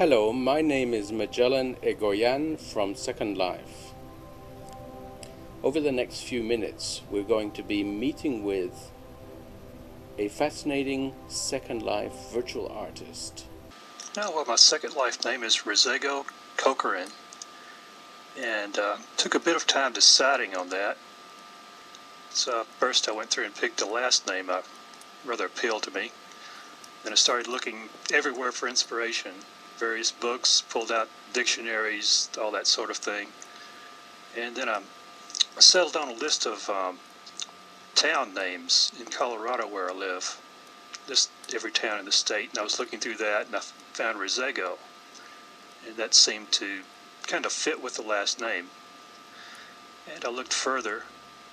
Hello, my name is Magellan Egoyan from Second Life. Over the next few minutes, we're going to be meeting with a fascinating Second Life virtual artist. Well, my Second Life name is Rezago Kokorin, and took a bit of time deciding on that. So first I went through and picked a last name that rather appealed to me. Then I started looking everywhere for inspiration, various books, pulled out dictionaries, all that sort of thing. And then I settled on a list of town names in Colorado where I live. Just every town in the state, and I was looking through that, and I found Rezago, and that seemed to kind of fit with the last name. And I looked further,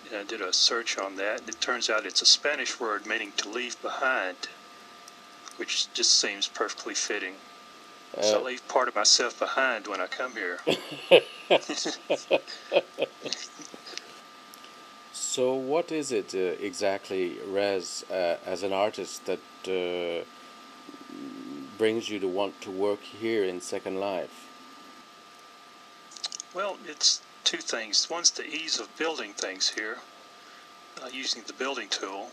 and I did a search on that, and it turns out it's a Spanish word meaning to leave behind, which just seems perfectly fitting. So I leave part of myself behind when I come here. So what is it exactly, Rez, as an artist that brings you to want to work here in Second Life? Well, it's two things. One's the ease of building things here, using the building tool.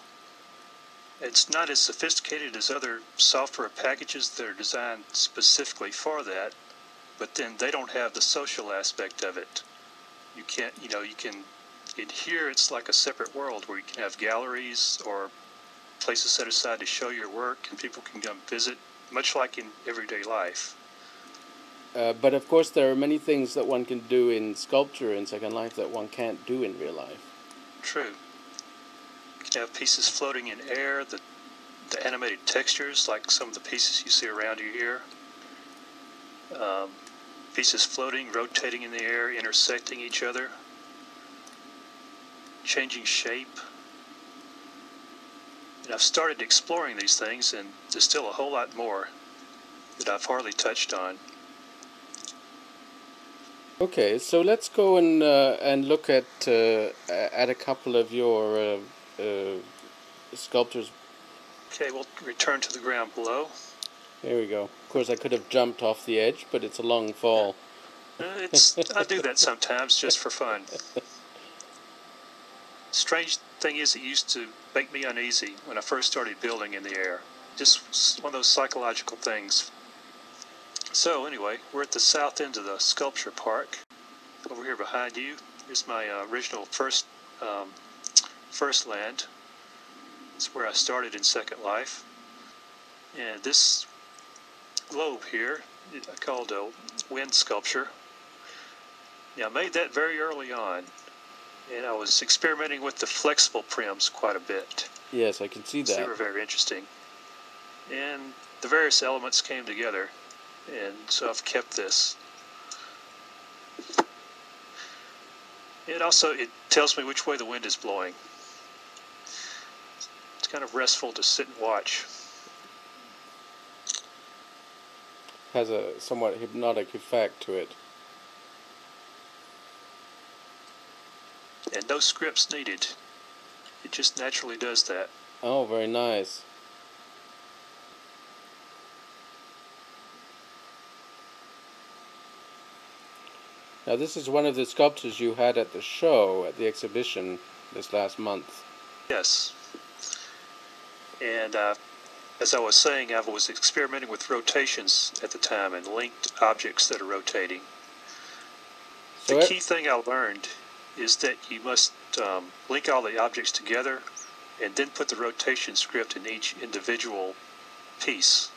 It's not as sophisticated as other software packages that are designed specifically for that, but then they don't have the social aspect of it. You can, in here it's like a separate world where you can have galleries or places set aside to show your work, and people can come visit, much like in everyday life. But of course there are many things that one can do in sculpture in Second Life that one can't do in real life. True. You can have pieces floating in air, the animated textures, like some of the pieces you see around you here. Pieces floating, rotating in the air, intersecting each other, changing shape. And I've started exploring these things, and there's still a whole lot more that I've hardly touched on. Okay, so let's go and look at a couple of your sculptures. Okay, we'll return to the ground below. There we go. Of course, I could have jumped off the edge, but it's a long fall. I do that sometimes just for fun. Strange thing is, it used to make me uneasy when I first started building in the air. Just one of those psychological things. So anyway, we're at the south end of the sculpture park. Over here behind you is my original first land. It's where I started in Second Life. And this globe here, I called a wind sculpture. Now I made that very early on, and I was experimenting with the flexible prims quite a bit. Yes, I can see that. So they were very interesting. And the various elements came together, and so I've kept this. It tells me which way the wind is blowing. It's kind of restful to sit and watch. Has a somewhat hypnotic effect to it. And no scripts needed. It just naturally does that. Oh, very nice. Now, this is one of the sculptures you had at the show, at the exhibition this last month. Yes. And as I was saying, I was experimenting with rotations at the time and linked objects that are rotating. So the key thing I learned is that you must link all the objects together and then put the rotation script in each individual piece.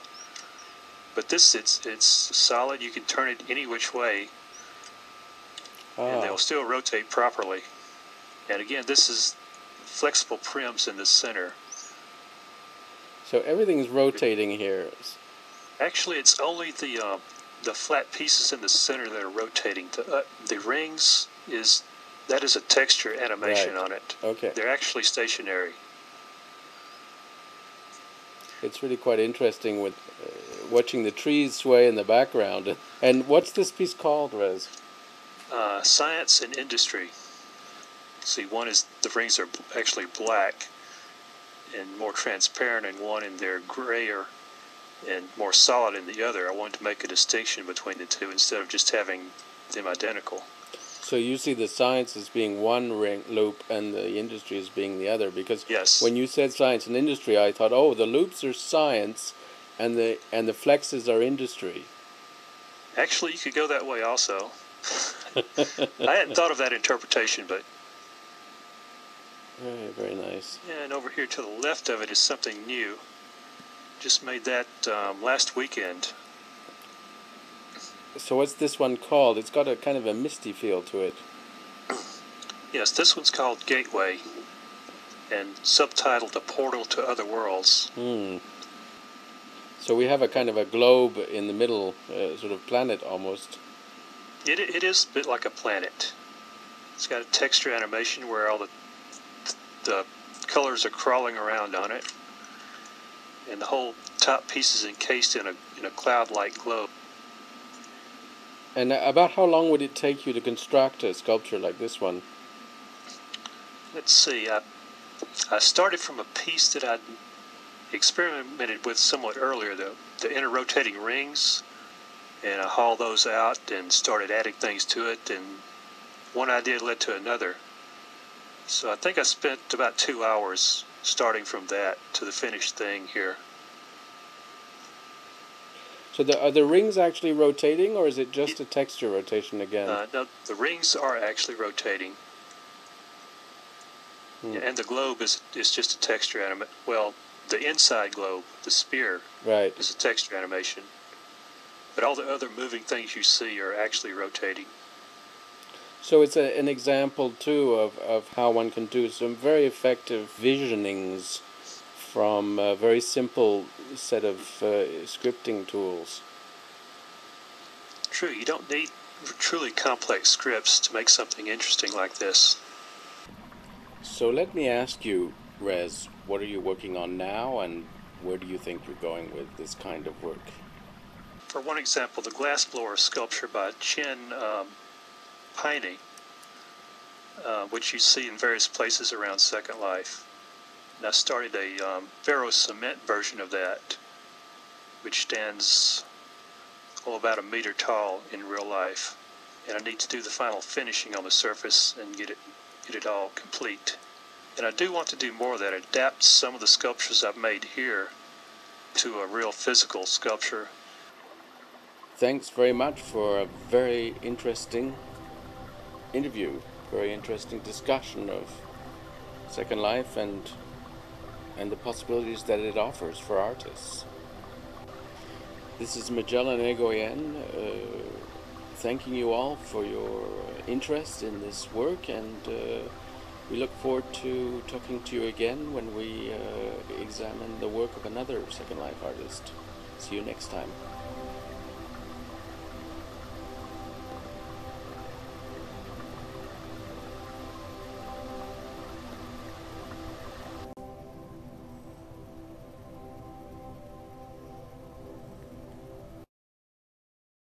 But this, it's solid. You can turn it any which way, and they'll still rotate properly. And again, this is flexible prims in the center. So everything's rotating here. Actually, it's only the flat pieces in the center that are rotating. The rings is a texture animation on it. Okay. They're actually stationary. It's really quite interesting with watching the trees sway in the background. And what's this piece called, Rez? Science and Industry. See, one is the rings are actually black and more transparent, and one in they're grayer and more solid in the other. I wanted to make a distinction between the two instead of just having them identical. So you see the science as being one loop and the industry as being the other, because Yes. when you said science and industry, I thought, oh, the loops are science, and the flexes are industry. Actually, you could go that way also. I hadn't thought of that interpretation, but Very, very nice. yeah. And over here to the left of it is something new. Just made that last weekend. So what's this one called? It's got a kind of a misty feel to it. Yes, this one's called Gateway, and subtitled A Portal to Other Worlds. So we have a kind of a globe in the middle, sort of planet almost. It is a bit like a planet. It's got a texture animation where all the colors are crawling around on it, and the whole top piece is encased in a cloud-like globe. And about how long would it take you to construct a sculpture like this one? Let's see. I started from a piece that I'd experimented with somewhat earlier, the inner rotating rings, and I hauled those out and started adding things to it, and one idea led to another. So I think I spent about 2 hours starting from that to the finished thing here. So are the rings actually rotating, or is it just a texture rotation again? No, the rings are actually rotating. Yeah, and the globe is just a texture animation. Well, the inside globe, the sphere, right, is a texture animation. But all the other moving things you see are actually rotating. So it's an example, too, of how one can do some very effective visionings from a very simple set of scripting tools. True, you don't need truly complex scripts to make something interesting like this. So let me ask you, Rez, what are you working on now, and where do you think you're going with this kind of work? For one example, the glassblower sculpture by Chen Piney, which you see in various places around Second Life. And I started a ferro cement version of that, which stands about 1 meter tall in real life. And I need to do the final finishing on the surface and get it all complete. And I do want to do more of that, adapt some of the sculptures I've made here to a real physical sculpture. Thanks very much for a very interesting interview, very interesting discussion of Second Life and the possibilities that it offers for artists. This is Magellan Egoyan, thanking you all for your interest in this work, and we look forward to talking to you again when we examine the work of another Second Life artist. See you next time.